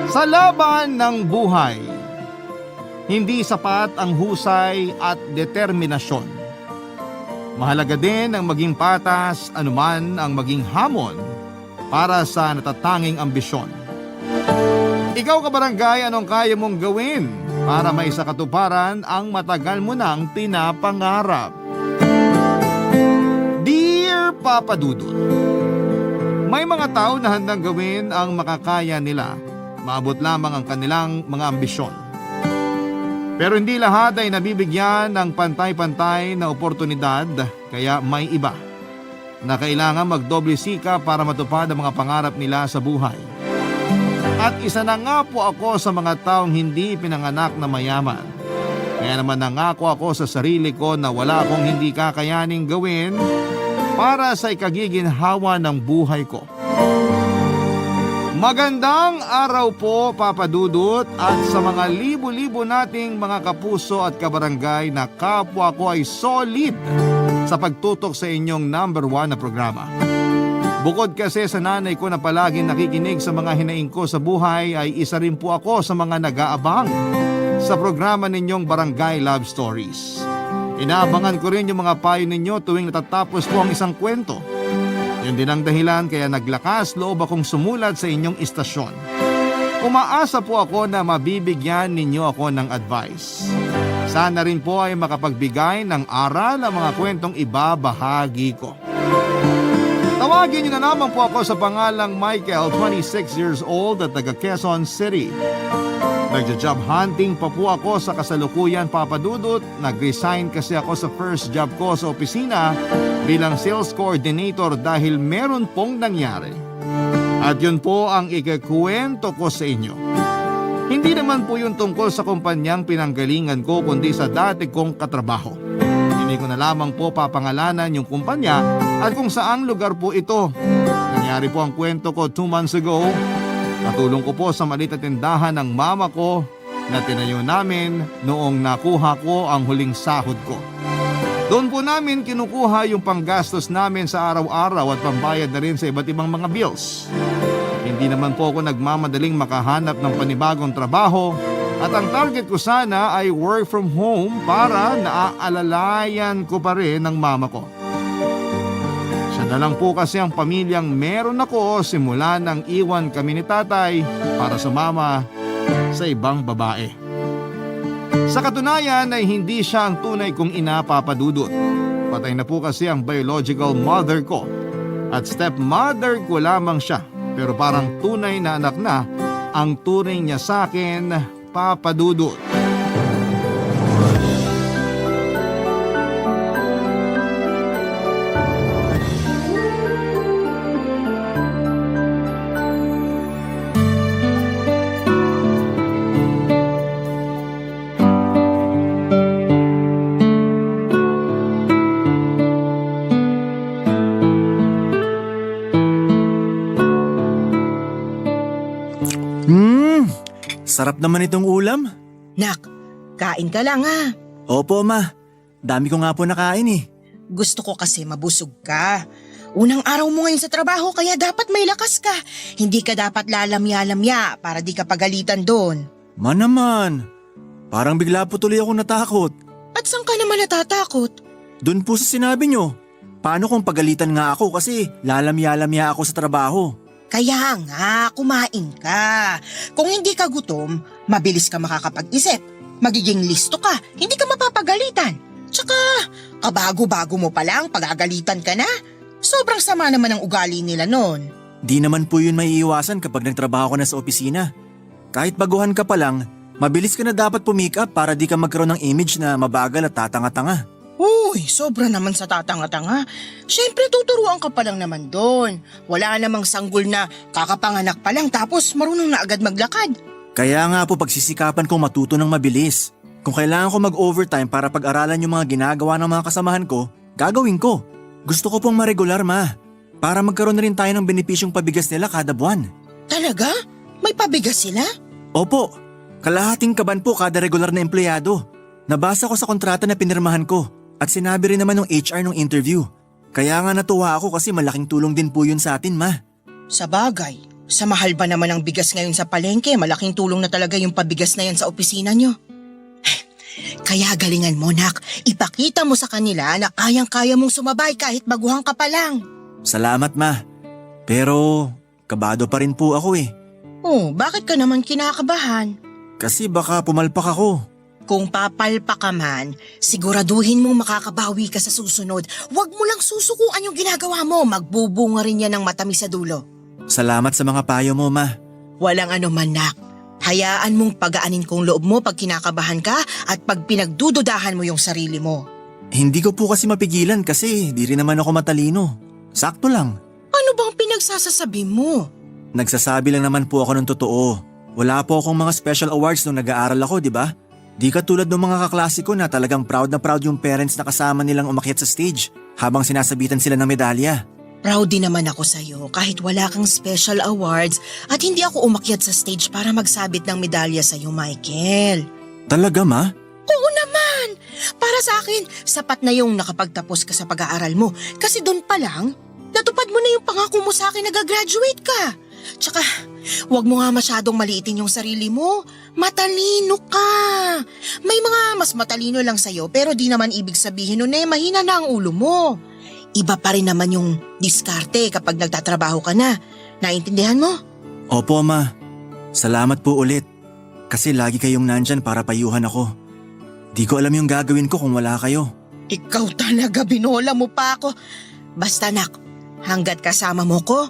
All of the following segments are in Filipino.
Sa laban ng buhay, hindi sapat ang husay at determinasyon. Mahalaga din ang maging patas anuman ang maging hamon para sa natatanging ambisyon. Ikaw kabarangay, anong kaya mong gawin para maisakatuparan ang matagal mo nang pinapangarap? Dear Papa Dudut, may mga tao na handang gawin ang makakaya nila. Maabot lamang ang kanilang mga ambisyon. Pero hindi lahat ay nabibigyan ng pantay-pantay na oportunidad, kaya may iba na kailangan magdoble sika para matupad ang mga pangarap nila sa buhay. At isa na nga po ako sa mga taong hindi pinanganak na mayaman. Kaya naman nangako ako sa sarili ko na wala akong hindi kakayaning gawin para sa ikagiginhawa ng buhay ko. Magandang araw po, Papa Dudut, at sa mga libo-libo nating mga kapuso at kabarangay na kapwa ko ay solid sa pagtutok sa inyong number 1 na programa. Bukod kasi sa nanay ko na palaging nakikinig sa mga hinaing ko sa buhay, ay isa rin po ako sa mga nag-aabang sa programa ninyong Barangay Love Stories. Inaabangan ko rin yung mga payo ninyo tuwing natatapos po ang isang kwento. Yun din ang dahilan kaya naglakas loob akong sumulat sa inyong istasyon. Umaasa po ako na mabibigyan ninyo ako ng advice. Sana rin po ay makapagbigay ng aral ang mga kwentong ibabahagi ko. Tawagin niyo na naman po ako sa pangalang Michael, 26 years old at taga Quezon City. Nagja-job hunting pa po ako sa kasalukuyan, Papa Dudut. Nag-resign kasi ako sa first job ko sa opisina bilang sales coordinator dahil meron pong nangyari. At yun po ang ikukwento ko sa inyo. Hindi naman po yun tungkol sa kumpanyang pinanggalingan ko kundi sa dati kong katrabaho. Hindi ko na lamang po papangalanan yung kumpanya at kung saang lugar po ito. Nangyari po ang kwento ko 2 months ago. Natulong ko po sa maliit na tindahan ng mama ko na tinayo namin noong nakuha ko ang huling sahod ko. Doon po namin kinukuha yung panggastos namin sa araw-araw at pambayad na rin sa iba't ibang mga bills. Hindi naman po ako nagmamadaling makahanap ng panibagong trabaho at ang target ko sana ay work from home para naaalalayan ko pa rin ng mama ko. Siya na lang po kasi ang pamilyang meron ako simula nang iwan kami ni tatay para sumama sa ibang babae. Sa katunayan ay hindi siya ang tunay kong ina, Papa Dudut. Patay na po kasi ang biological mother ko at stepmother ko lamang siya. Pero parang tunay na anak na ang turing niya sa akin, Papa Dudut. Sarap naman itong ulam. Nak, kain ka lang ha. Opo, ma. Dami ko nga po nakain eh. Gusto ko kasi mabusog ka. Unang araw mo ngayon sa trabaho kaya dapat may lakas ka. Hindi ka dapat lalamya-lamya para di ka pagalitan doon. Ma naman. Parang bigla po tuloy ako natakot. At saan ka naman natatakot? Doon po sa sinabi nyo. Paano kung pagalitan nga ako kasi lalamya-lamya ako sa trabaho? Kaya nga, kumain ka. Kung hindi ka gutom, mabilis ka makakapag-isip. Magiging listo ka, hindi ka mapapagalitan. Tsaka, kabago-bago mo pa lang, pagagalitan ka na. Sobrang sama naman ang ugali nila noon. Di naman po yun maiiwasan kapag nagtrabaho ka na sa opisina. Kahit baguhan ka pa lang, mabilis ka na dapat pumick up para di ka magkaroon ng image na mabagal at tatanga-tanga. Uy, sobra naman sa tatanga-tanga. Siyempre tuturuan ka pa lang naman doon. Wala namang sanggol na kakapanganak pa lang tapos marunong na agad maglakad. Kaya nga po pagsisikapan kong matuto ng mabilis. Kung kailangan ko mag-overtime para pag-aralan yung mga ginagawa ng mga kasamahan ko, gagawin ko. Gusto ko pong maregular, ma. Para magkaroon na rin tayo ng benepisyong pabigas nila kada buwan. Talaga? May pabigas sila? Opo, kalahating kaban po kada regular na empleyado. Nabasa ko sa kontrata na pinirmahan ko. At sinabi rin naman ng HR nung interview. Kaya nga natuwa ako kasi malaking tulong din po yun sa atin, ma. Sa bagay, Sa mahal ba naman ang bigas ngayon sa palengke, malaking tulong na talaga yung pabigas na yan sa opisina nyo. Kaya galingan mo, nak. Ipakita mo sa kanila na kayang-kaya mong sumabay kahit baguhan ka pa lang. Salamat ma. Pero kabado pa rin po ako eh. Oh, bakit ka naman kinakabahan? Kasi baka pumalpak ako. Kung papalpa ka man, siguraduhin mong makakabawi ka sa susunod. Huwag mo lang susukuan yung ginagawa mo. Magbubunga rin yan ng matamis sa dulo. Salamat sa mga payo mo ma. Walang anuman, nak. Hayaan mong pagaanin kong loob mo pag kinakabahan ka at pag pinagdududahan mo yung sarili mo. Hindi ko po kasi mapigilan kasi di rin naman ako matalino. Sakto lang. Ano bang pinagsasasabi mo? Nagsasabi lang naman po ako ng totoo. Wala po akong mga special awards nung nag-aaral ako, di ba? Di katulad ng mga kaklase ko na talagang proud na proud yung parents na kasama nilang umakyat sa stage habang sinasabitan sila ng medalya. Proud din naman ako sa'yo kahit wala kang special awards at hindi ako umakyat sa stage para magsabit ng medalya sa'yo, Michael. Talaga ma? Oo naman! Para sa akin, sapat na yung nakapagtapos ka sa pag-aaral mo kasi doon pa lang, natupad mo na yung pangako mo sa akin na gagraduate ka. Tsaka, huwag mo nga masyadong maliitin yung sarili mo. Matalino ka. May mga mas matalino lang sa'yo pero di naman ibig sabihin nun mahina na ang ulo mo. Iba pa rin naman yung diskarte kapag nagtatrabaho ka na. Naintindihan mo? Opo ma. Salamat po ulit. Kasi lagi kayong nandyan para payuhan ako. Di ko alam yung gagawin ko kung wala kayo. Ikaw talaga, binola mo pa ako. Basta nak, hanggat kasama mo ko,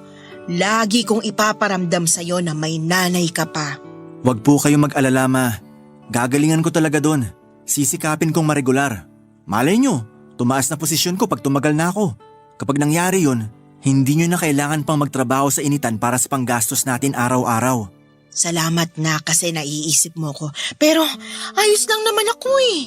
lagi kong ipaparamdam sa'yo na may nanay ka pa. Huwag po kayong mag-alala ma. Gagalingan ko talaga doon. Sisikapin kong maregular. Malay nyo, tumaas na posisyon ko pag tumagal na ako. Kapag nangyari yun, hindi nyo na kailangan pang magtrabaho sa initan para sa panggastos natin araw-araw. Salamat na kasi naiisip mo ko. Pero ayos lang naman ako eh.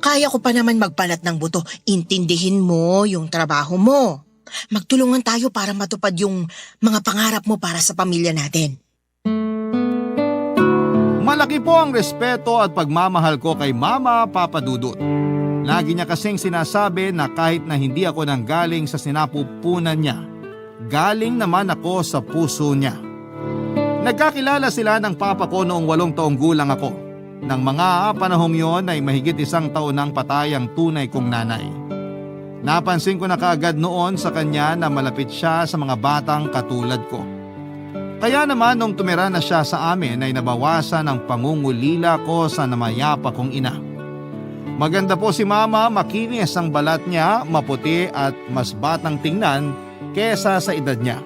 Kaya ko pa naman magbanat ng buto. Intindihin mo yung trabaho mo. Magtulungan tayo para matupad yung mga pangarap mo para sa pamilya natin. Malaki po ang respeto at pagmamahal ko kay Mama Papa Dudut. Lagi niya kasing sinasabi na kahit na hindi ako nanggaling sa sinapupunan niya, galing naman ako sa puso niya. Nagkakilala sila ng papa ko noong 8 taong gulang ako. Nang mga panahong yon ay mahigit 1 taon nang patay ang tunay kong nanay. Napansin ko na kaagad noon sa kanya na malapit siya sa mga batang katulad ko. Kaya naman nung tumira na siya sa amin ay nabawasan ang pangungulila ko sa namayapa kong ina. Maganda po si Mama, makinis ang balat niya, maputi at mas batang tingnan kesa sa edad niya.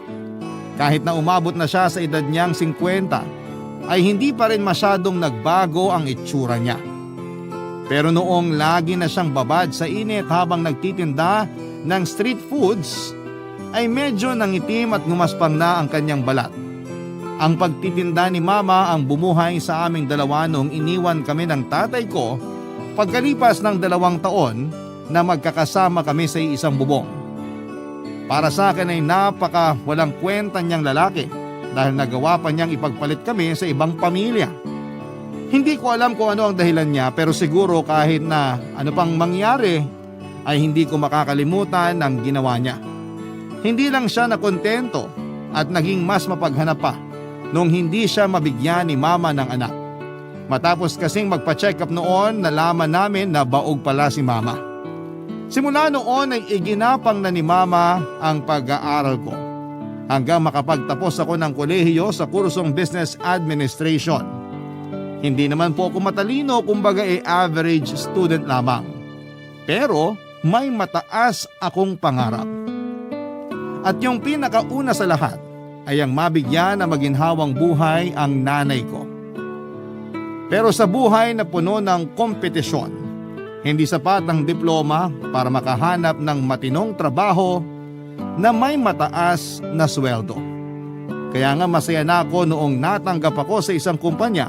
Kahit na umabot na siya sa edad niyang 50, ay hindi pa rin masyadong nagbago ang itsura niya. Pero noong lagi na siyang babad sa init habang nagtitinda ng street foods, ay medyo nangitim at ngumaspang na ang kanyang balat. Ang pagtitinda ni Mama ang bumuhay sa aming dalawa noong iniwan kami ng tatay ko pagkalipas ng 2 taon na magkakasama kami sa isang bubong. Para sa akin ay napaka walang kwenta niyang lalaki dahil nagawa pa niyang ipagpalit kami sa ibang pamilya. Hindi ko alam kung ano ang dahilan niya pero siguro kahit na ano pang mangyari ay hindi ko makakalimutan ang ginawa niya. Hindi lang siya nakontento at naging mas mapaghanap pa nung hindi siya mabigyan ni Mama ng anak. Matapos kasing magpa-check up noon, nalaman namin na baog pala si Mama. Simula noon ay iginapang na ni Mama ang pag-aaral ko hanggang makapagtapos ako ng kolehiyo sa kursong Business Administration. Hindi naman po ako matalino, kumbaga average student lamang. Pero may mataas akong pangarap. At yung pinakauna sa lahat ay ang mabigyan na maginhawang buhay ang nanay ko. Pero sa buhay na puno ng kompetisyon, hindi sapat ang diploma para makahanap ng matinong trabaho na may mataas na sweldo. Kaya nga masaya na ako noong natanggap ako sa isang kumpanya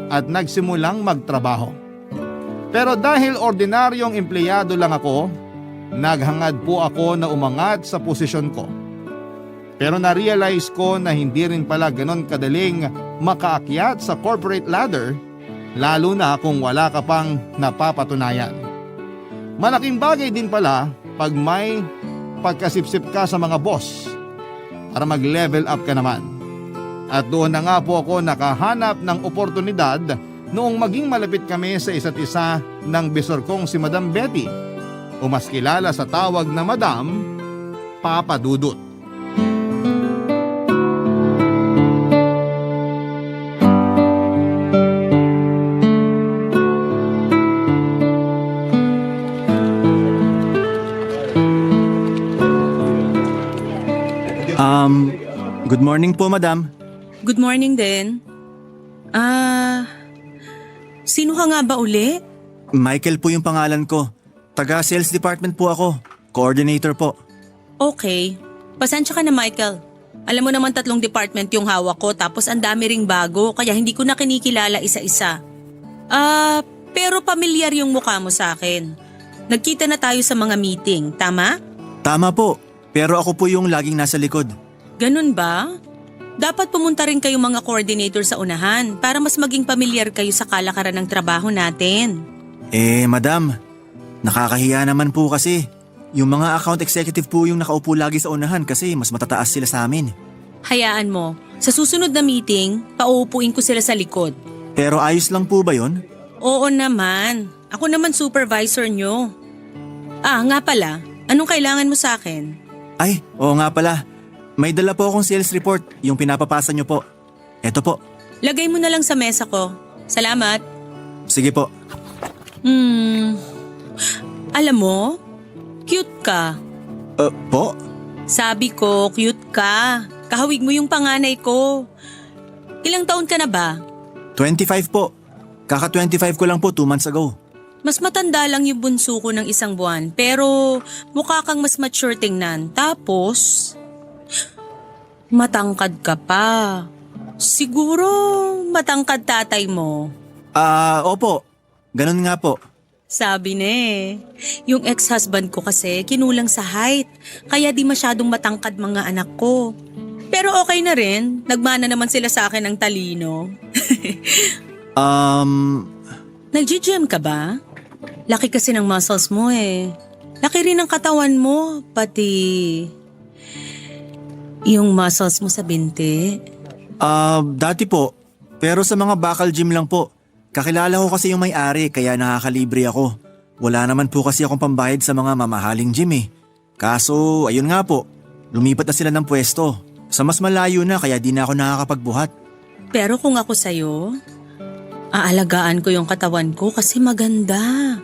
at nagsimulang magtrabaho. Pero dahil ordinaryong empleyado lang ako, naghangad po ako na umangat sa posisyon ko. Pero na-realize ko na hindi rin pala ganon kadaling makaakyat sa corporate ladder, lalo na kung wala ka pang napapatunayan. Malaking bagay din pala pag may pagkasipsip ka sa mga boss para mag-level up ka naman. At doon na nga po ako nakahanap ng oportunidad noong maging malapit kami sa isa't isa ng bisor kong si Madam Betty o mas kilala sa tawag na Madam Papa Dudut. Good morning po, madam. Good morning din. Sino ka nga ba uli? Michael po yung pangalan ko. Taga sales department po ako. Coordinator po. Okay. Pasensya ka na, Michael. Alam mo naman 3 department yung hawak ko tapos ang dami ring bago kaya hindi ko na kinikilala isa-isa. Pero pamilyar yung mukha mo sa akin. Nagkita na tayo sa mga meeting, tama? Tama po. Pero ako po yung laging nasa likod. Ganun ba? Dapat pumunta rin kayong mga coordinator sa unahan para mas maging pamilyar kayo sa kalakaran ng trabaho natin. Madam, nakakahiya naman po kasi. Yung mga account executive po yung nakaupo lagi sa unahan kasi mas matataas sila sa amin. Hayaan mo, sa susunod na meeting, pauupuin ko sila sa likod. Pero ayos lang po ba yun? Oo naman. Ako naman supervisor nyo. Nga pala, anong kailangan mo sa akin? Ay, oo nga pala. May dala po akong sales report, yung pinapapasa nyo po. Eto po. Lagay mo na lang sa mesa ko. Salamat. Sige po. Alam mo, cute ka. Po? Sabi ko, cute ka. Kahawig mo yung panganay ko. Ilang taon ka na ba? 25 po. Kaka-25 ko lang po 2 months ago. Mas matanda lang yung bunso ko ng 1 buwan, pero mukha kang mas mature tingnan. Tapos, matangkad ka pa. Siguro matangkad tatay mo. Opo. Ganun nga po. Sabi na yung ex-husband ko kasi kinulang sa height, kaya di masyadong matangkad mga anak ko. Pero okay na rin, nagmana naman sila sa akin ng talino. Nag-gym ka ba? Laki kasi ng muscles mo Laki rin ang katawan mo, pati yung muscles mo sa binti. Dati po. Pero sa mga bakal gym lang po. Kakilala ko kasi yung may-ari kaya nakakalibre ako. Wala naman po kasi akong pambayad sa mga mamahaling gym Kaso, ayun nga po. Lumipat na sila ng pwesto. Sa mas malayo na kaya di na ako nakakapagbuhat. Pero kung ako sa'yo, aalagaan ko yung katawan ko kasi maganda.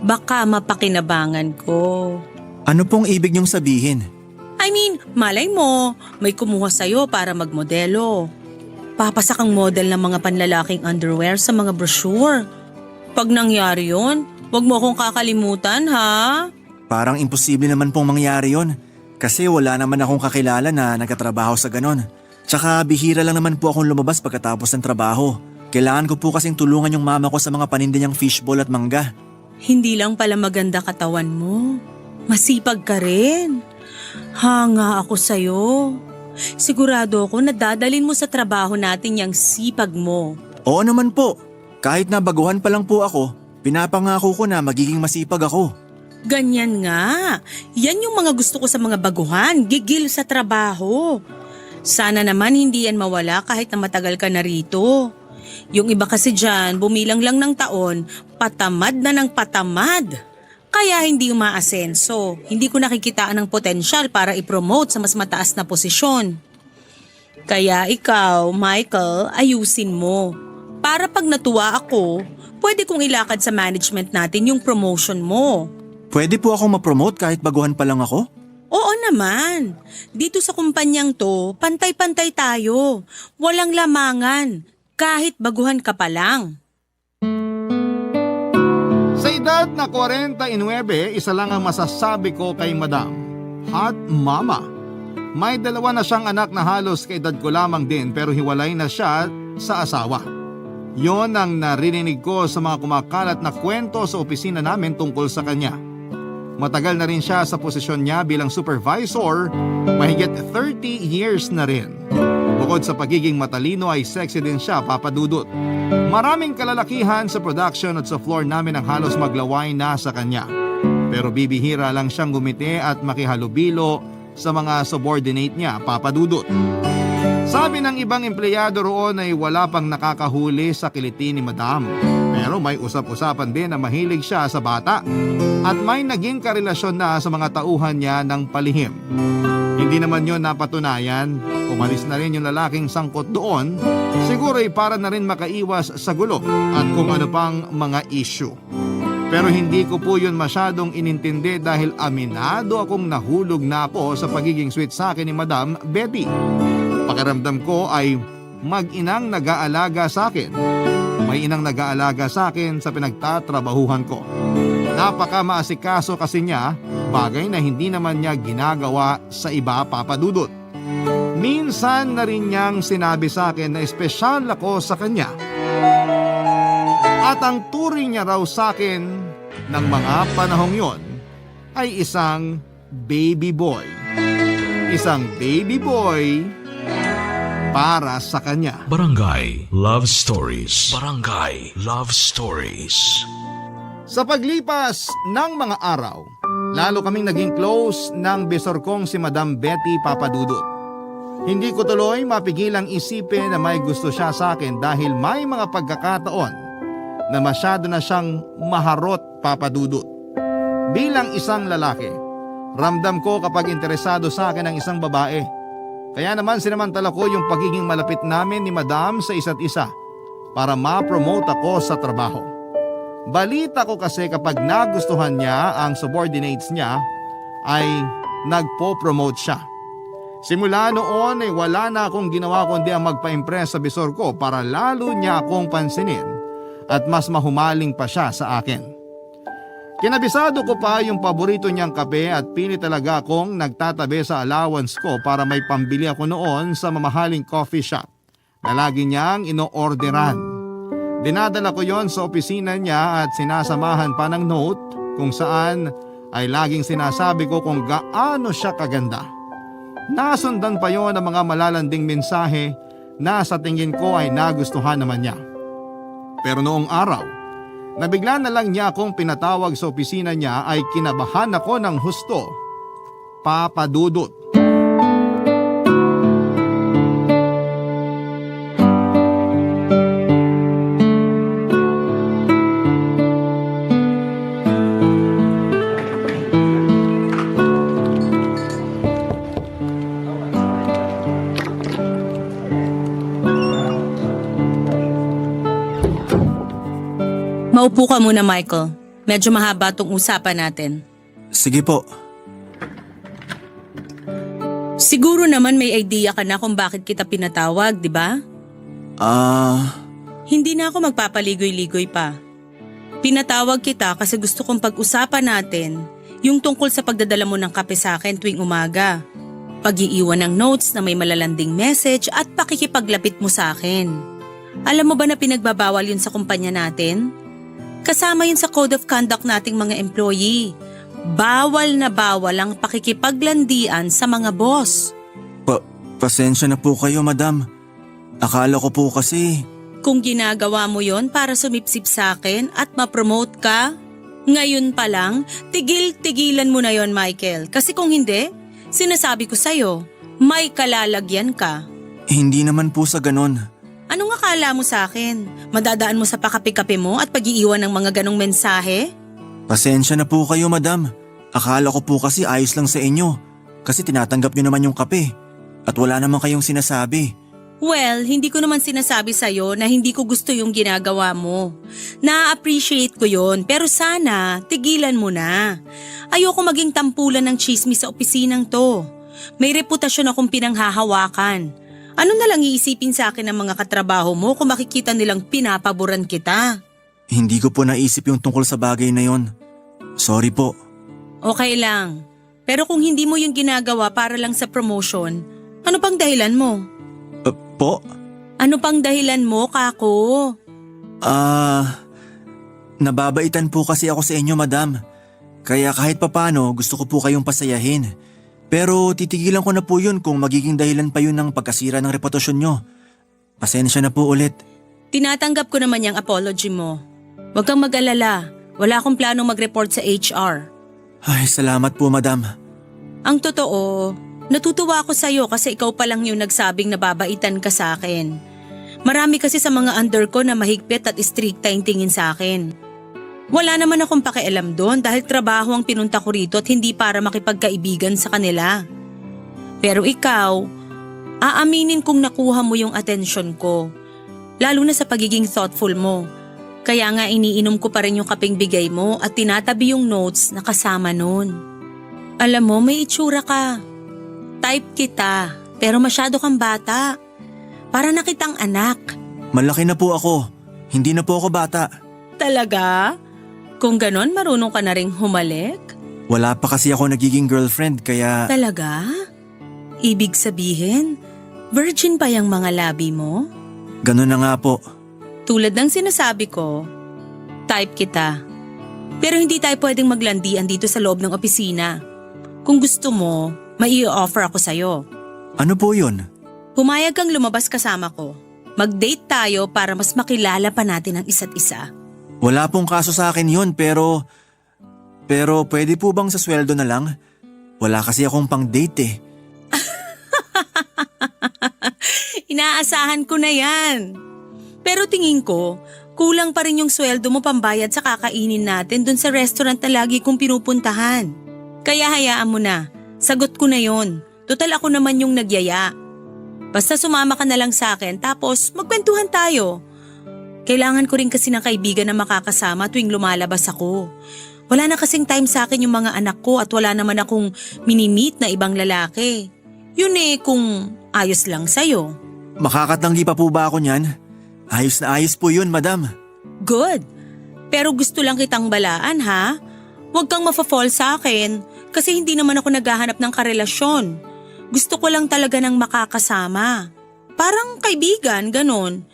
Baka mapakinabangan ko. Ano pong ibig niyong sabihin? I mean, malay mo, may kumuha sa'yo para magmodelo. Papasa kang model ng mga panlalaking underwear sa mga brochure. Pag nangyari yun, wag mo akong kakalimutan ha? Parang imposible naman pong mangyari yon. Kasi wala naman akong kakilala na nagkatrabaho sa ganon. Tsaka bihira lang naman po akong lumabas pagkatapos ng trabaho. Kailangan ko po kasing tulungan yung mama ko sa mga paninda niyang fishball at mangga. Hindi lang pala maganda katawan mo. Masipag ka rin. Hanga ako sa'yo. Sigurado ako na dadalin mo sa trabaho natin yung sipag mo. Oo naman po. Kahit na baguhan pa lang po ako, pinapangako ko na magiging masipag ako. Ganyan nga. Yan yung mga gusto ko sa mga baguhan. Gigil sa trabaho. Sana naman hindi yan mawala kahit na matagal ka na rito. Yung iba kasi dyan, bumilang lang ng taon, patamad na ng patamad. Kaya hindi umaasenso. Hindi ko nakikitaan ng potensyal para i-promote sa mas mataas na posisyon. Kaya ikaw, Michael, ayusin mo. Para pag natuwa ako, pwede kong ilakad sa management natin yung promotion mo. Pwede po akong ma-promote kahit baguhan pa lang ako? Oo naman. Dito sa kumpanyang to, pantay-pantay tayo. Walang lamangan. Kahit baguhan ka pa lang. Sa edad na 49, isa lang ang masasabi ko kay Madam. Hot Mama. May 2 na siyang anak na halos kaedad ko lamang din pero hiwalay na siya sa asawa. Yon ang narinig ko sa mga kumakalat na kwento sa opisina namin tungkol sa kanya. Matagal na rin siya sa posisyon niya bilang supervisor, mahigit 30 years na rin. Bukod sa pagiging matalino ay sexy din siya, Papa Dudut. Maraming kalalakihan sa production at sa floor namin ang halos maglaway na sa kanya. Pero bibihira lang siyang gumiti at makihalubilo sa mga subordinate niya, Papa Dudut. Sa Sabi ng ibang empleyado roon ay wala pang nakakahuli sa kiliti ni Madam. Pero may usap-usapan din na mahilig siya sa bata at may naging karelasyon na sa mga tauhan niya ng palihim. Hindi naman yon napatunayan. Umalis na rin yung lalaking sangkot doon. Siguro ay para na rin makaiwas sa gulo at kung ano pang mga issue. Pero hindi ko po yun masyadong inintindi dahil aminado akong nahulog na ako sa pagiging sweet sa akin ni Madam Betty. Pakiramdam ko ay mag-inang nag-aalaga sa akin. May inang nag-aalaga sa akin sa pinagtatrabahuhan ko. Napaka maasikaso kasi niya, bagay na hindi naman niya ginagawa sa iba, Papa Dudut. Minsan na rin niyang sinabi sa akin na espesyal ako sa kanya. At ang turing niya raw sa akin ng mga panahong yon ay isang baby boy. Isang baby boy para sa kanya. Barangay Love Stories. Barangay Love Stories. Sa paglipas ng mga araw, lalo kaming naging close ng bisor kong si Madam Betty, Papa Dudut. Hindi ko tuloy mapigilang isipin na may gusto siya sa akin dahil may mga pagkakataon na masyado na siyang maharot, Papa Dudut. Bilang isang lalaki, ramdam ko kapag interesado sa akin ang isang babae. Kaya naman sinamantala ko yung pagiging malapit namin ni Madam sa isa't isa para ma-promote ako sa trabaho. Balita ko kasi kapag nagustuhan niya ang subordinates niya ay nagpo-promote siya. Simula noon ay wala na akong ginawa kundi ang magpa-impress sa bisor ko para lalo niya akong pansinin at mas mahumaling pa siya sa akin. Kinabisado ko pa yung paborito niyang kape at pili talaga akong nagtatabi sa allowance ko para may pambili ako noon sa mamahaling coffee shop na lagi niyang ino-orderan. Dinadala ko yon sa opisina niya at sinasamahan pa ng note kung saan ay laging sinasabi ko kung gaano siya kaganda. Nasundan pa yon ng mga malalanding mensahe na sa tingin ko ay nagustuhan naman niya. Pero noong araw, nabigla na lang niya akong pinatawag sa opisina niya ay kinabahan ako ng husto, Papa Dudut. Maupo ka muna, Michael. Medyo mahaba tong usapan natin. Sige po. Siguro naman may idea ka na kung bakit kita pinatawag, di ba? Hindi na ako magpapaligoy-ligoy pa. Pinatawag kita kasi gusto kong pag-usapan natin yung tungkol sa pagdadala mo ng kape sa akin tuwing umaga. Pag-iiwan ng notes na may malalanding message at pakikipaglapit mo sa akin. Alam mo ba na pinagbabawal yun sa kumpanya natin? Kasama yun sa code of conduct nating mga employee. Bawal na bawal ang pakikipaglandian sa mga boss. Pasensya na po kayo, Madam. Akala ko po kasi... Kung ginagawa mo yon para sumipsip sa akin at ma-promote ka, ngayon pa lang, tigil-tigilan mo na yon, Michael. Kasi kung hindi, sinasabi ko sa'yo, may kalalagyan ka. Hindi naman po sa ganon. Anong akala mo sa akin? Madadaan mo sa pakape-kape mo at pag-iiwan ng mga ganong mensahe? Pasensya na po kayo, Madam. Akala ko po kasi ayos lang sa inyo. Kasi tinatanggap niyo naman yung kape. At wala naman kayong sinasabi. Well, hindi ko naman sinasabi sa'yo na hindi ko gusto yung ginagawa mo. Na-appreciate ko yon, pero sana tigilan mo na. Ayoko maging tampulan ng chismis sa opisinang to. May reputasyon akong pinanghahawakan. Ano na lang iisipin sa akin ng mga katrabaho mo kung makikita nilang pinapaboran kita? Hindi ko po naisip yung tungkol sa bagay na yon. Sorry po. Okay lang. Pero kung hindi mo yung ginagawa para lang sa promotion, ano pang dahilan mo? Po? Ano pang dahilan mo, Kako? Nababaitan po kasi ako sa inyo, Madam. Kaya kahit papano gusto ko po kayong pasayahin. Pero titigilan ko na po yun kung magiging dahilan pa yun ng pagkasira ng reputasyon nyo. Pasensya na po ulit. Tinatanggap ko naman yung apology mo. Huwag kang mag-alala. Wala akong planong mag-report sa HR. Ay, salamat po, Madam. Ang totoo, Natutuwa ako sa'yo kasi ikaw pa lang yung nagsabing nababaitan ka sa akin. Marami kasi sa mga under ko na mahigpit at stricta yung tingin sa akin. Wala naman akong pakialam doon dahil trabaho ang pinunta ko rito at hindi para makipagkaibigan sa kanila. Pero ikaw, aaminin kong nakuha mo yung atensyon ko. Lalo na sa pagiging thoughtful mo. Kaya nga iniinom ko pa rin yung kaping bigay mo at tinatabi yung notes na kasama nun. Alam mo, may itsura ka. Type kita, pero masyado kang bata. Para nakitang anak. Malaki na po ako. Hindi na po ako bata. Talaga? Kung ganon, marunong ka na ring humalik? Wala pa kasi ako nagiging girlfriend kaya… Talaga? Ibig sabihin, virgin pa yung mga labi mo? Ganun na nga po. Tulad ng sinasabi ko, type kita. Pero hindi tayo pwedeng maglandian dito sa loob ng opisina. Kung gusto mo, mai-offer ako sa'yo. Ano po yun? Pumayag kang lumabas kasama ko. Mag-date tayo para mas makilala pa natin ang isa't isa. Wala pong kaso sa akin yun pero… Pero pwede po bang sa sweldo na lang? Wala kasi akong pang-date eh. Inaasahan ko na yan. Pero tingin ko, kulang pa rin yung sweldo mo pambayad sa kakainin natin dun sa restaurant na lagi kong pinupuntahan. Kaya hayaan mo na, sagot ko na yon. Total ako naman yung nagyaya. Basta sumama ka na lang sa akin tapos magkwentuhan tayo. Kailangan ko rin kasi ng kaibigan na makakasama tuwing lumalabas ako. Wala na kasing time sa akin yung mga anak ko at wala naman akong minimit na ibang lalaki. Yun eh kung ayos lang sa'yo. Makakatanggi pa po ba ako niyan? Ayos na ayos po yun, madam. Good. Pero gusto lang kitang balaan ha. Huwag kang mafa-fall sa akin kasi hindi naman ako naghahanap ng karelasyon. Gusto ko lang talaga ng makakasama. Parang kaibigan, ganon.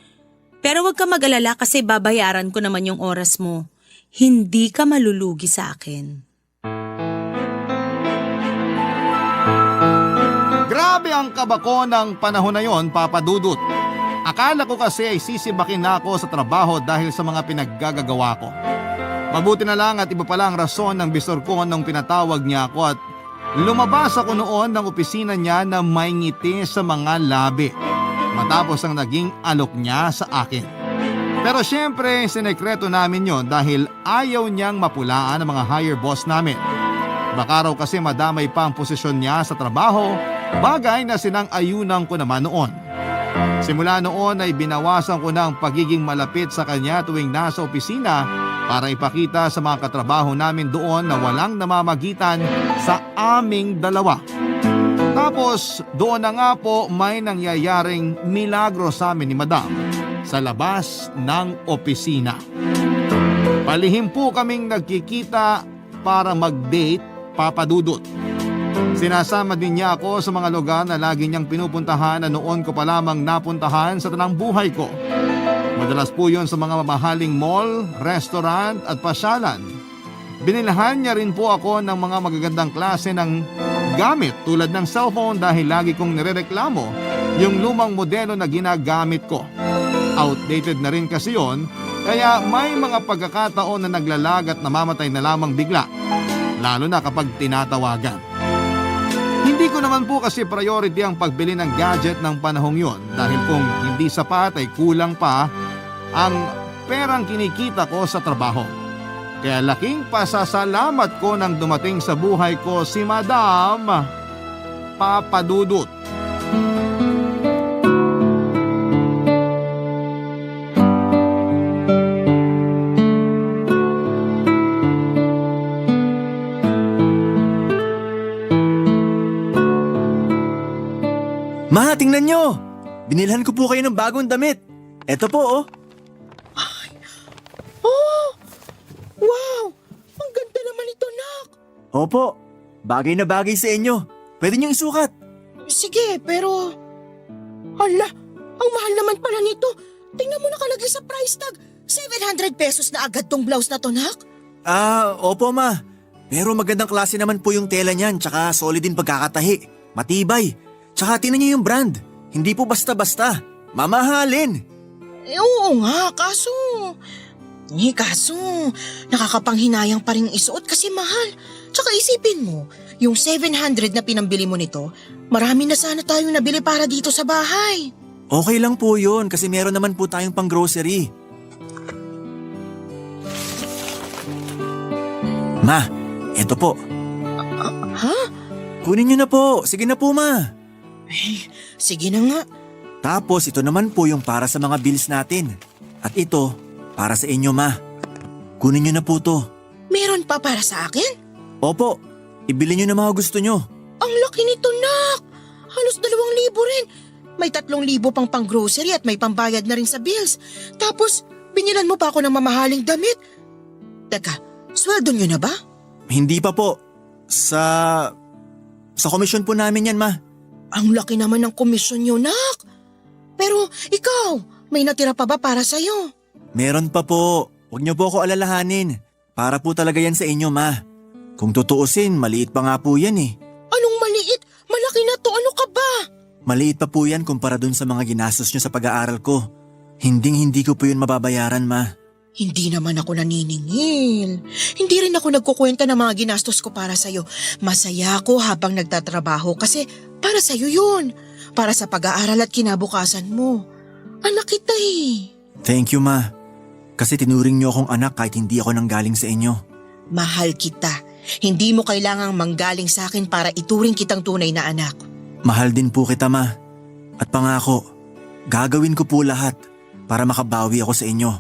Pero huwag ka mag-alala kasi babayaran ko naman yung oras mo. Hindi ka malulugi sa akin. Grabe ang kabako ng panahon na yon, Papa Dudut. Akala ko kasi ay sisibakin na ako sa trabaho dahil sa mga pinaggagawa ko. Mabuti na lang at iba pala ang rason ng bisor ko nung pinatawag niya ako at lumabas ako noon ng opisina niya na may ngiti sa mga labi. Matapos ang naging alok niya sa akin. Pero syempre, sinekreto namin yon dahil ayaw niyang mapulaan ang mga higher boss namin. Baka raw kasi madamay pa ang posisyon niya sa trabaho, bagay na sinang-ayunan ko naman noon. Simula noon ay binawasan ko na ang pagiging malapit sa kanya tuwing nasa opisina para ipakita sa mga katrabaho namin doon na walang namamagitan sa aming dalawa. Tapos doon na nga po may nangyayaring milagro sa amin ni Madam sa labas ng opisina. Palihim po kaming nagkikita para mag-date, Papa Dudut. Sinasama din niya ako sa mga lugar na lagi niyang pinupuntahan na noon ko pa lamang napuntahan sa tanang buhay ko. Madalas po yun sa mga mamahaling mall, restaurant at pasyalan. Binilhan niya rin po ako ng mga magagandang klase ng gamit tulad ng cellphone dahil lagi kong nirereklamo yung lumang modelo na ginagamit ko. Outdated na rin kasi yon, kaya may mga pagkakataon na naglalag at namamatay na lamang bigla, lalo na kapag tinatawagan. Hindi ko naman po kasi priority ang pagbili ng gadget ng panahong yon dahil kung hindi sapat ay kulang pa ang perang kinikita ko sa trabaho. Kaya laking pasasalamat ko nang dumating sa buhay ko si Madam Papa Dudut. Ma, tingnan nyo! Binilhan ko po kayo ng bagong damit. Eto po oh. Oh! Wow! Ang ganda naman ito, Nak! Opo, bagay na bagay sa inyo. Pwede nyo isukat. Sige, pero… Hala, ang mahal naman pala nito. Tingnan mo nakalagay sa price tag. 700 pesos na agad tong blouse na to, Nak. Opo ma. Pero magandang klase naman po yung tela niyan, tsaka solid din pagkakatahi. Matibay. Tsaka tingnan niyo yung brand. Hindi po basta-basta. Mamahalin. Oo nga, kaso… nakakapanghinayang pa rin isuot kasi mahal. Tsaka isipin mo, yung 700 na pinambili mo nito, marami na sana tayong nabili para dito sa bahay. Okay lang po yun kasi meron naman po tayong pang grocery. Ma, eto po. Ha? Kunin niyo na po. Sige na po, ma. Sige na nga. Tapos ito naman po yung para sa mga bills natin. At ito, para sa inyo, ma. Kunin niyo na po to. Meron pa para sa akin? Opo, ibili niyo na mga gusto niyo. Ang laki nito, Nak! Halos 2,000 rin. May 3,000 pang grocery at may pambayad na rin sa bills. Tapos, binilan mo pa ako ng mamahaling damit. Teka, sweldo niyo na ba? Hindi pa po. Sa komisyon po namin yan, ma. Ang laki naman ng komisyon niyo, Nak! Pero ikaw, may natira pa ba para sa'yo? Meron pa po. Huwag niyo po ako alalahanin. Para po talaga yan sa inyo, ma. Kung tutuusin, maliit pa nga po yan eh. Anong maliit? Malaki na to, ano ka ba? Maliit pa po yan kumpara dun sa mga ginastos niyo sa pag-aaral ko. Hindi ko po yun mababayaran, ma. Hindi naman ako naniningil. Hindi rin ako nagkukwenta ng mga ginastos ko para sa'yo. Masaya ako habang nagtatrabaho kasi para sa'yo yun. Para sa pag-aaral at kinabukasan mo. Anak kita eh. Thank you, ma. Kasi tinuring niyo akong anak kahit hindi ako nanggaling sa inyo. Mahal kita. Hindi mo kailangang manggaling sa akin para ituring kitang tunay na anak. Mahal din po kita, ma. At pangako, gagawin ko po lahat para makabawi ako sa inyo.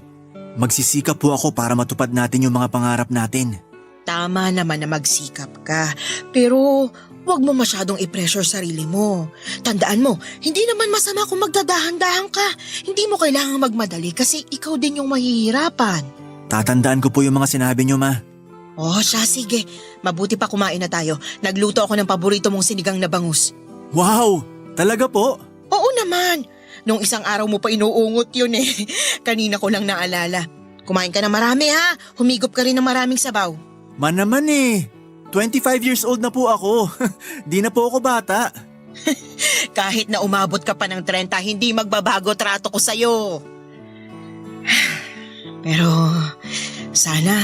Magsisikap po ako para matupad natin yung mga pangarap natin. Tama naman na magsikap ka. Pero huwag mo masyadong i-pressure sarili mo. Tandaan mo, hindi naman masama kung magdadahan-dahan ka. Hindi mo kailangang magmadali kasi ikaw din yung mahihirapan. Tatandaan ko po yung mga sinabi niyo, ma. Oh, siya, sige. Mabuti pa kumain na tayo. Nagluto ako ng paborito mong sinigang na bangus. Wow! Talaga po? Oo naman. Nung isang araw mo pa inuungot yun eh. Kanina ko lang naalala. Kumain ka na marami ha. Humigop ka rin ng maraming sabaw. Man naman eh. 25 years old na po ako. Di na po ako bata. Kahit na umabot ka pa ng 30, hindi magbabago trato ko sa'yo. Pero sana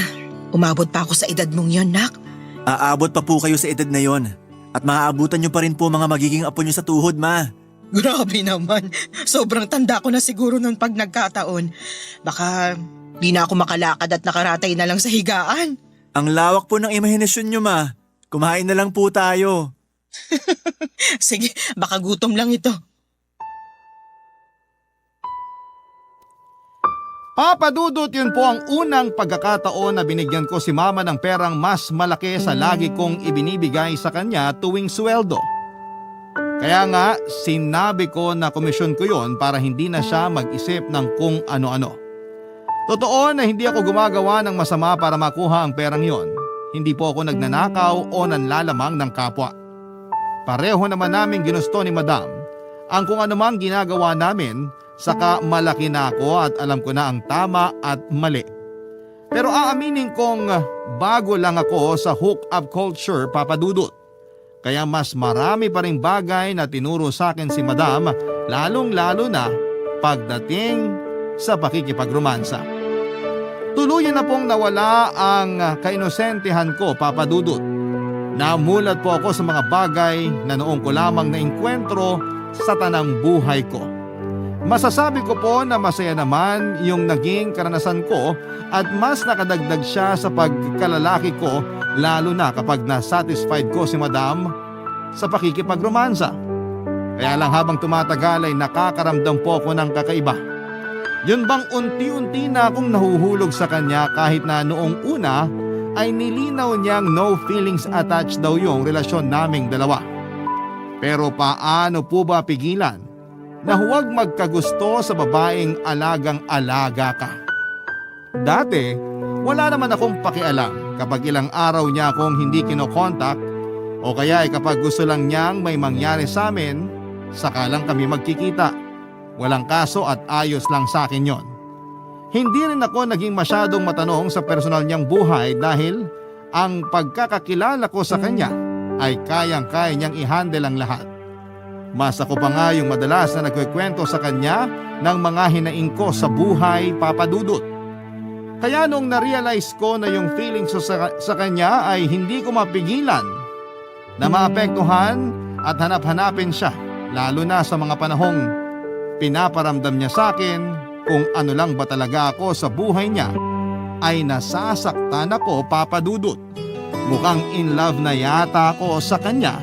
umabot pa ako sa edad mong yon, Nak. Aabot pa po kayo sa edad na yon. At maaabutan niyo pa rin po mga magiging apo niyo sa tuhod, ma. Grabe naman. Sobrang tanda ko na siguro nun pag nagkataon. Baka di na ako makalakad at nakaratay na lang sa higaan. Ang lawak po ng imahinasyon niyo, ma. Kumain na lang po tayo. Sige, baka gutom lang ito. Papa Dudut, yun po ang unang pagkakataon na binigyan ko si mama ng perang mas malaki sa lagi kong ibinibigay sa kanya tuwing sweldo. Kaya nga, sinabi ko na komisyon ko yon para hindi na siya mag-isip ng kung ano-ano. Totoo na hindi ako gumagawa ng masama para makuha ang perang yon. Hindi po ako nagnanakaw o nanlalamang ng kapwa. Pareho naman namin ginusto ni Madam ang kung anumang ginagawa namin, saka malaki na ako at alam ko na ang tama at mali. Pero aaminin kong bago lang ako sa hook-up culture, Papa Dudut. Kaya mas marami pa ring bagay na tinuro sa akin si Madam, lalong-lalo na pagdating sa pakikipagromansa. Tuluyan na pong nawala ang kainosentehan ko, Papa Dudut. Namulat po ako sa mga bagay na noong ko lamang naengkwentro sa tanang buhay ko. Masasabi ko po na masaya naman yung naging karanasan ko at mas nakadagdag siya sa pagkalalaki ko, lalo na kapag nasatisfied ko si Madam sa pakikipagromansa. Kaya lang habang tumatagal ay nakakaramdam po ako ng kakaiba. Yun bang unti-unti na akong nahuhulog sa kanya kahit na noong una ay nilinaw niyang no feelings attached daw yung relasyon naming dalawa. Pero paano po ba pigilan na huwag magkagusto sa babaeng alagang-alaga ka? Dati, wala naman akong pakialam kapag ilang araw niya akong hindi kinokontak o kaya ay kapag gusto lang niyang may mangyari sa amin, saka lang kami magkikita. Walang kaso at ayos lang sa akin yon. Hindi rin ako naging masyadong matanong sa personal niyang buhay dahil ang pagkakakilala ko sa kanya ay kayang-kaya niyang i-handle ang lahat. Mas ako pa nga yung madalas na nagkikwento sa kanya ng mga hinaing ko sa buhay, Papa Dudut. Kaya nung na-realize ko na yung feelings ko sa kanya ay hindi ko mapigilan, na maapektuhan at hanap-hanapin siya, lalo na sa mga panahong pinaparamdam niya sa akin kung ano lang ba talaga ako sa buhay niya, ay nasasaktan ako, Papa Dudut. Mukhang in love na yata ako sa kanya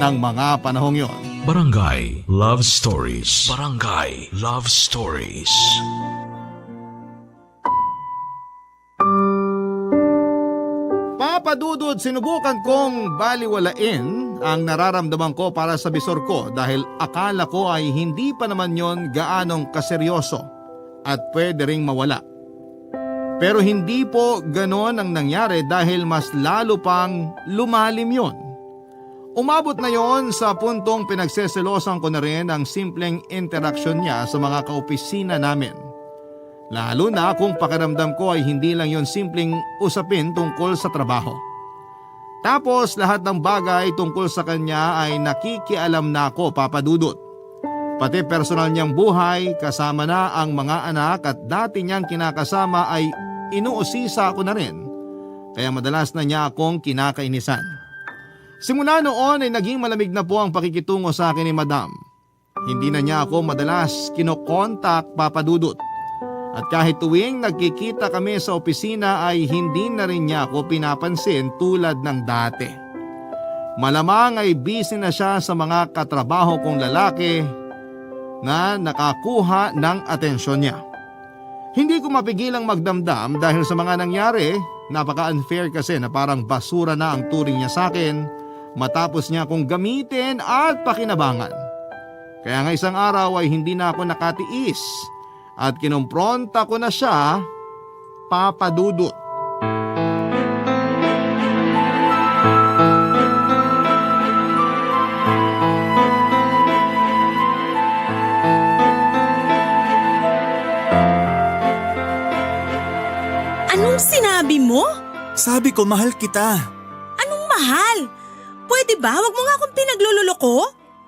ng mga panahong yon. Barangay Love Stories. Barangay Love Stories. Papa Dudut, sinubukan kong baliwalain ang nararamdaman ko para sa bisor ko dahil akala ko ay hindi pa naman yon gaanong kaseryoso at pwede ring mawala. Pero hindi po ganon ang nangyari dahil mas lalo pang lumalim yon. Umabot na yon sa puntong pinagseselosan ko na rin ang simpleng interaksyon niya sa mga kaopisina namin. Lalo na kung pakiramdam ko ay hindi lang yon simpleng usapin tungkol sa trabaho. Tapos lahat ng bagay tungkol sa kanya ay nakikialam na ako, Papa Dudut. Pati personal niyang buhay, kasama na ang mga anak at dati niyang kinakasama ay inuusisa ko na rin. Kaya madalas na niya akong kinakainisan. Simula noon ay naging malamig na po ang pakikitungo sa akin ni Madam. Hindi na niya ako madalas kinokontak, Papa Dudut. At kahit tuwing nagkikita kami sa opisina ay hindi na rin niya ako pinapansin tulad ng dati. Malamang ay busy na siya sa mga katrabaho kong lalaki na nakakuha ng atensyon niya. Hindi ko mapigilang magdamdam dahil sa mga nangyari, napaka-unfair kasi na parang basura na ang turing niya sa akin matapos niya akong gamitin at pakinabangan. Kaya nga isang araw ay hindi na ako nakatiis at kinumpronta ko na siya, Papa Dudut. Anong sinabi mo? Sabi ko mahal kita. Anong mahal? Pwede ba? Huwag mo nga akong pinaglululoko?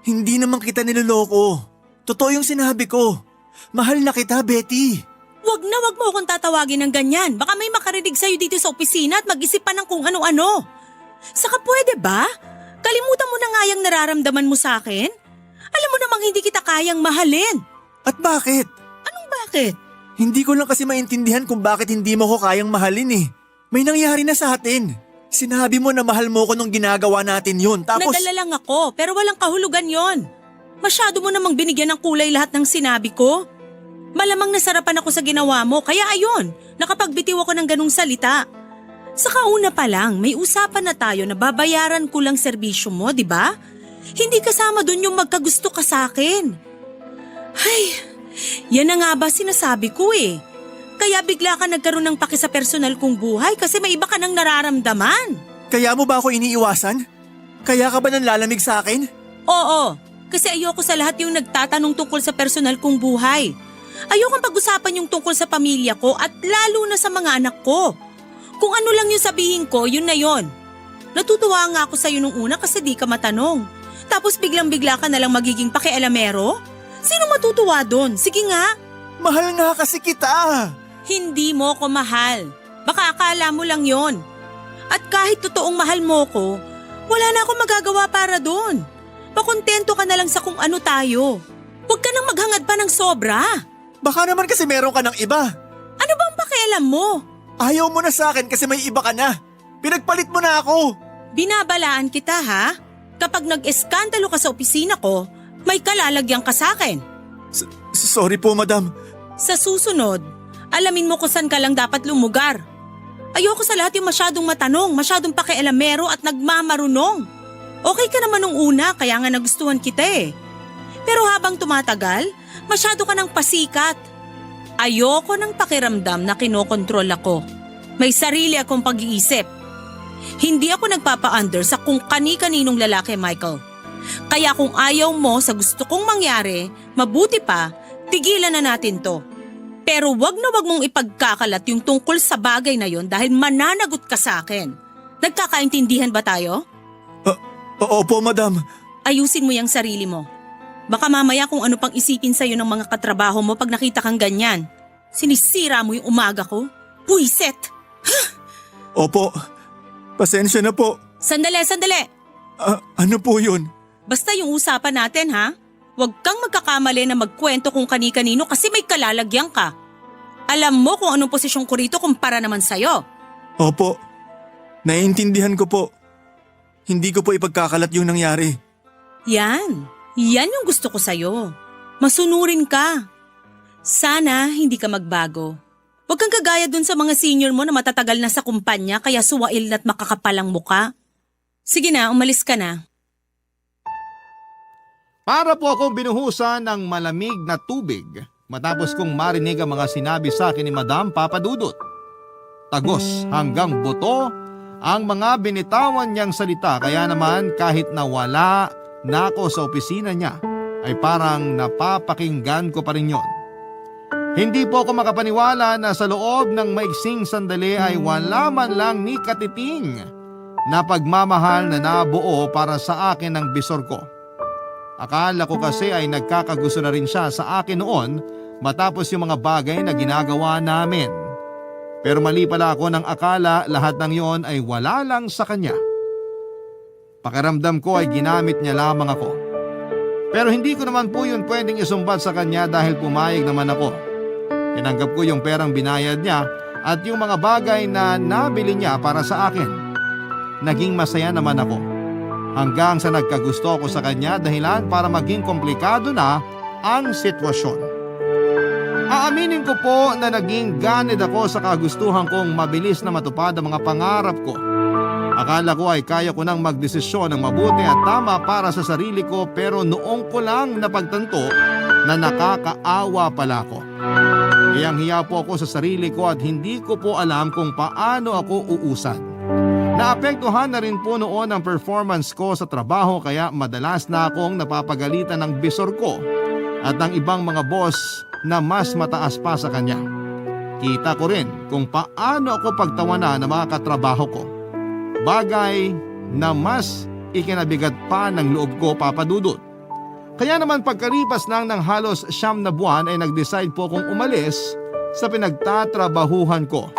Hindi naman kita niloloko. Totoo yung sinabi ko. Mahal na kita, Betty. Wag mo akong tatawagin ng ganyan. Baka may makarinig sa'yo dito sa opisina at mag-isip pa ng kung ano-ano. Saka pwede ba? Kalimutan mo na nga yung nararamdaman mo sa akin. Alam mo namang hindi kita kayang mahalin. At bakit? Anong bakit? Hindi ko lang kasi maintindihan kung bakit hindi mo ko kayang mahalin eh. May nangyari na sa atin. Sinabi mo na mahal mo ko nung ginagawa natin yun. Tapos… Nadala lang ako pero walang kahulugan yon. Masyado mo namang binigyan ng kulay lahat ng sinabi ko. Malamang nasarapan ako sa ginawa mo kaya ayun, nakapagbitiw ako ng ganung salita. Saka una pa lang, may usapan na tayo na babayaran ko lang serbisyo mo, di ba? Hindi kasama dun yung magkagusto ka sa akin. Ay, yan na nga ba sinasabi ko eh. Kaya bigla ka nagkaroon ng paki sa personal kong buhay kasi may iba ka nang nararamdaman. Kaya mo ba ako iniiwasan? Kaya ka ba nanlalamig sa akin? Oo, kasi ayoko sa lahat yung nagtatanong tungkol sa personal kong buhay. Ayokong pag-usapan yung tungkol sa pamilya ko at lalo na sa mga anak ko. Kung ano lang yung sabihin ko, yun na yun. Natutuwa nga ako sa'yo nung una kasi di ka matanong. Tapos biglang-bigla ka nalang magiging pakialamero? Sino matutuwa doon? Sige nga. Mahal nga kasi kita. Hindi mo ko mahal. Baka akala mo lang yon. At kahit totoong mahal mo ko, wala na akong magagawa para doon. Pakontento ka na lang sa kung ano tayo. Huwag ka nang maghangad pa ng sobra. Baka naman kasi meron ka ng iba. Ano bang pakialam mo? Ayaw mo na sa akin kasi may iba ka na. Pinagpalit mo na ako. Binabalaan kita ha? Kapag nag-eskandalo ka sa opisina ko, may kalalagyan ka sa akin. Sorry po, madam. Sa susunod, alamin mo kung saan ka lang dapat lumugar. Ayoko sa lahat yung masyadong matanong, masyadong pakialamero at nagmamarunong. Okay ka naman nung una, kaya nga nagustuhan kita eh. Pero habang tumatagal, masyado ka ng pasikat. Ayoko ng pakiramdam na kinokontrol ako. May sarili akong pag-iisip. Hindi ako nagpapa-under sa kung kani-kaninong lalaki, Michael. Kaya kung ayaw mo sa gusto kong mangyari, mabuti pa, tigilan na natin to. Pero wag na wag mong ipagkakalat yung tungkol sa bagay na yon dahil mananagot ka sa akin. Nagkakaintindihan ba tayo? Opo, madam. Ayusin mo yung sarili mo. Baka mamaya kung ano pang isipin sa'yo ng mga katrabaho mo pag nakita kang ganyan. Sinisira mo yung umaga ko. Buiset! Opo. Pasensya na po. Sandali! Ano po yun? Basta yung usapan natin ha. Huwag kang magkakamali na magkwento kung kani-kanino kasi may kalalagyan ka. Alam mo kung anong posisyon ko rito kumpara naman sa'yo. Opo, naiintindihan ko po. Hindi ko po ipagkakalat yung nangyari. Yan yung gusto ko sa'yo. Masunurin ka. Sana hindi ka magbago. Huwag kang kagaya dun sa mga senior mo na matatagal na sa kumpanya kaya suwail na't makakapalang muka. Sige na, umalis ka na. Para po akong binuhusan ng malamig na tubig matapos kong marinig ang mga sinabi sa akin ni Madam Papadudot. Tagos hanggang buto ang mga binitawan niyang salita kaya naman kahit nawala na ako sa opisina niya ay parang napapakinggan ko pa rin yon. Hindi po ako makapaniwala na sa loob ng maiksing sandali ay wala man lang ni katiting na pagmamahal na nabuo para sa akin ng bisor ko. Akala ko kasi ay nagkakagusto na rin siya sa akin noon matapos yung mga bagay na ginagawa namin. Pero mali pala ako ng akala lahat ng yon ay wala lang sa kanya. Pakiramdam ko ay ginamit niya lamang ako. Pero hindi ko naman po yun pwedeng isumbat sa kanya dahil pumayag naman ako. Tinanggap ko yung perang binayad niya at yung mga bagay na nabili niya para sa akin. Naging masaya naman ako. Hanggang sa nagkagusto ko sa kanya dahilan para maging komplikado na ang sitwasyon. Aaminin ko po na naging ganid ako sa kagustuhan kong mabilis na matupad ang mga pangarap ko. Akala ko ay kaya ko nang magdesisyon ng mabuti at tama para sa sarili ko pero noong ko lang napagtanto na nakakaawa pala ako. Hiyang-hiya po ako sa sarili ko at hindi ko po alam kung paano ako uusad. Naapektuhan na rin po noon ang performance ko sa trabaho kaya madalas na akong napapagalitan ng bisor ko at ng ibang mga boss na mas mataas pa sa kanya. Kita ko rin kung paano ako pagtawanan ng mga katrabaho ko. Bagay na mas ikinabigat pa ng loob ko, Papadudot. Kaya naman pagkalipas lang ng halos 9 na buwan ay nag-decide po akong umalis sa pinagtatrabahuhan ko.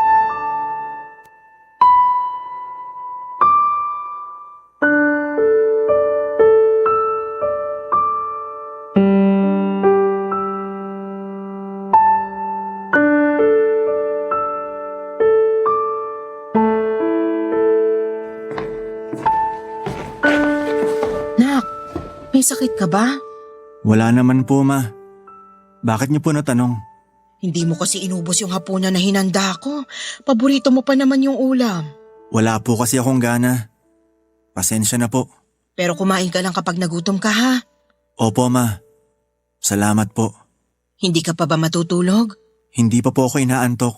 Nak, may sakit ka ba? Wala naman po, ma. Bakit niyo po natanong? Hindi mo kasi inubos yung hapunan na hinanda ko. Paborito mo pa naman yung ulam. Wala po kasi akong gana. Pasensya na po. Pero kumain ka lang kapag nagutom ka ha. Opo, ma. Salamat po. Hindi ka pa ba matutulog? Hindi pa po ako inaantok.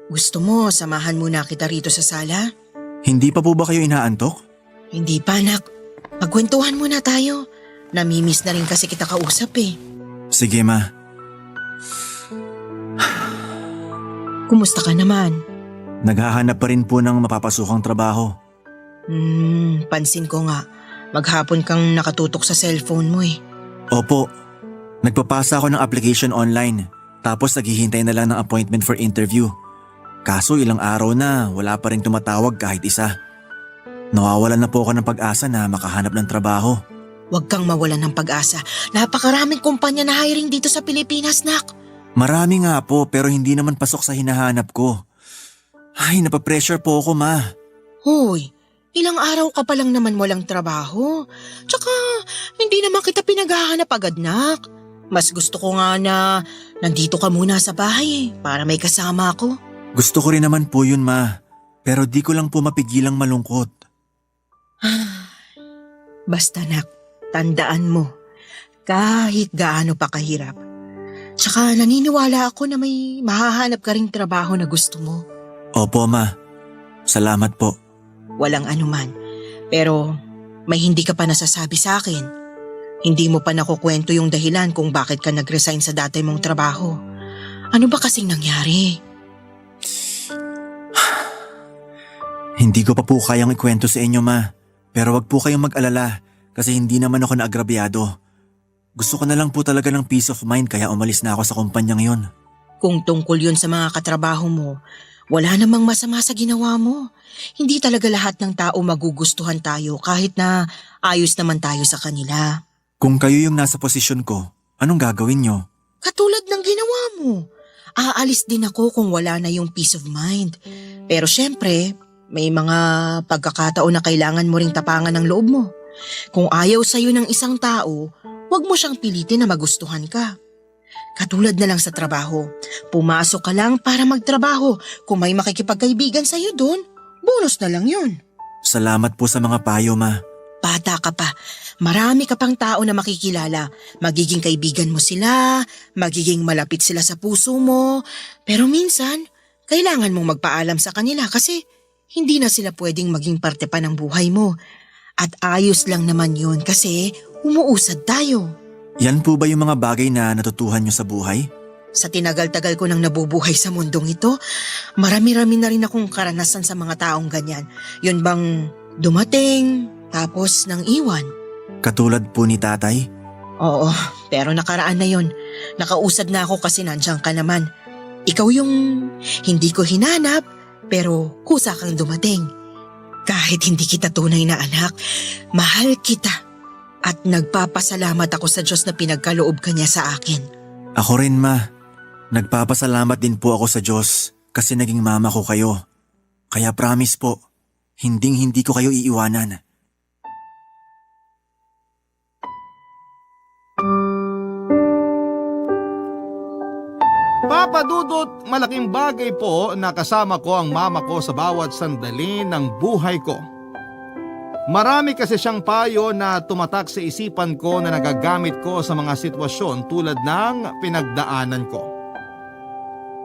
Gusto mo samahan muna kita rito sa sala? Hindi pa po ba kayo inaantok? Hindi pa, nak. Magkwentuhan muna tayo. Namimiss na rin kasi kita kausap eh. Sige, ma. Kumusta ka naman? Naghahanap pa rin po ng mapapasukang trabaho. Pansin ko nga. Maghapon kang nakatutok sa cellphone mo eh. Opo. Nagpapasa ako ng application online. Tapos naghihintay na lang ng appointment for interview. Kaso ilang araw na wala pa rin tumatawag kahit isa. Nawawalan na po ako ng pag-asa na makahanap ng trabaho. Huwag kang mawalan ng pag-asa. Napakaraming kumpanya na hiring dito sa Pilipinas, nak. Marami nga po pero hindi naman pasok sa hinahanap ko. Ay, napapressure po ako, ma. Hoy, ilang araw ka pa lang naman walang trabaho. Tsaka, hindi naman kita pinaghahanap agad, nak. Mas gusto ko nga na nandito ka muna sa bahay para may kasama ako. Gusto ko rin naman po yun, ma. Pero di ko lang po mapigilang malungkot. Basta, nak, tandaan mo, kahit gaano pa kahirap. Tsaka naniniwala ako na may mahahanap ka ring trabaho na gusto mo. Opo, ma. Salamat po. Walang anuman. Pero may hindi ka pa nasasabi sa akin. Hindi mo pa nakukwento yung dahilan kung bakit ka nag-resign sa dati mong trabaho. Ano ba kasing nangyari? Hindi ko pa po kayang ikwento sa inyo, ma. Pero wag po kayong mag-alala kasi hindi naman ako naagrabyado. Gusto ko na lang po talaga ng peace of mind kaya umalis na ako sa kumpanyang yon. Kung tungkol yun sa mga katrabaho mo, Wala namang masama sa ginawa mo. Hindi talaga lahat ng tao magugustuhan tayo kahit na ayos naman tayo sa kanila. Kung kayo yung nasa posisyon ko, anong gagawin nyo? Katulad ng ginawa mo. Aalis din ako kung wala na yung peace of mind. Pero syempre, may mga pagkakataon na kailangan mo ring tapangan ng loob mo. Kung ayaw sa'yo ng isang tao, huwag mo siyang pilitin na magustuhan ka. Katulad na lang sa trabaho. Pumasok ka lang para magtrabaho. Kung may makikipagkaibigan sa'yo doon, bonus na lang yun. Salamat po sa mga payo, Ma. Bata ka pa. Marami ka pang tao na makikilala. Magiging kaibigan mo sila, magiging malapit sila sa puso mo. Pero minsan, kailangan mong magpaalam sa kanila kasi hindi na sila pwedeng maging parte pa ng buhay mo. At ayos lang naman yun kasi umuusad tayo. Yan po ba yung mga bagay na natutuhan nyo sa buhay? Sa tinagal-tagal ko nang nabubuhay sa mundong ito, marami-rami na rin akong karanasan sa mga taong ganyan. Yun bang dumating, tapos nang iwan? Katulad po ni tatay? Oo, pero nakaraan na yun. Nakausad na ako kasi nandiyan ka naman. Ikaw yung hindi ko hinanap, pero kusa kang dumating. Kahit hindi kita tunay na anak, mahal kita. At nagpapasalamat ako sa Diyos na pinagkaloob ka niya sa akin. Ako rin, Ma. Nagpapasalamat din po ako sa Diyos kasi naging mama ko kayo. Kaya promise po, hindi ko kayo iiwanan. Papa Dudut, malaking bagay po na kasama ko ang mama ko sa bawat sandali ng buhay ko. Marami kasi siyang payo na tumatak sa isipan ko na nagagamit ko sa mga sitwasyon tulad ng pinagdaanan ko.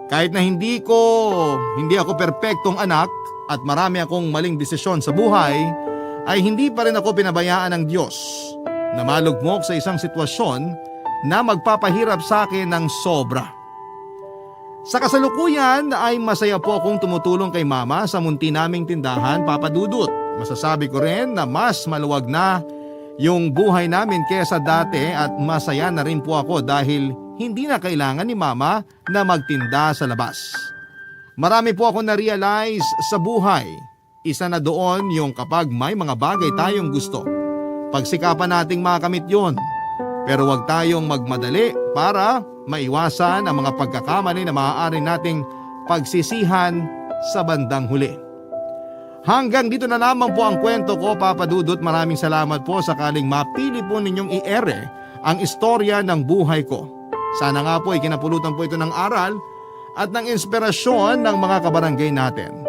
Kahit na hindi ako perpektong anak at marami akong maling desisyon sa buhay, ay hindi pa rin ako pinabayaan ng Diyos na malugmok sa isang sitwasyon na magpapahirap sa akin ng sobra. Sa kasalukuyan ay masaya po akong tumutulong kay mama sa munti naming tindahan, Papa Dudut. Masasabi ko rin na mas maluwag na yung buhay namin kesa dati at masaya na rin po ako dahil hindi na kailangan ni mama na magtinda sa labas. Marami po ako na-realize sa buhay. Isa na doon yung kapag may mga bagay tayong gusto, pagsikapan nating makamit yon. Pero huwag tayong magmadali para maiwasan ang mga pagkakamali na maaari nating pagsisihan sa bandang huli. Hanggang dito na lamang po ang kwento ko, Papa Dudut. Maraming salamat po sakaling mapili po ninyong i-ere ang istorya ng buhay ko. Sana nga po ikinapulutan po ito ng aral at ng inspirasyon ng mga kabarangay natin.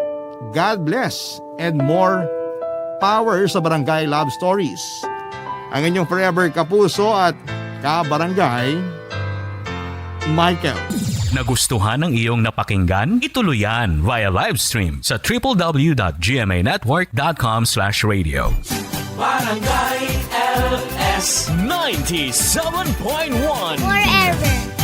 God bless and more power sa Barangay Love Stories. Ang inyong forever kapuso at kabarangay, Michael. Nagustuhan ng iyong napakinggan? Ituloy yan via live stream sa www.gmanetwork.com/radio. Barangay LS 97.1 Forever.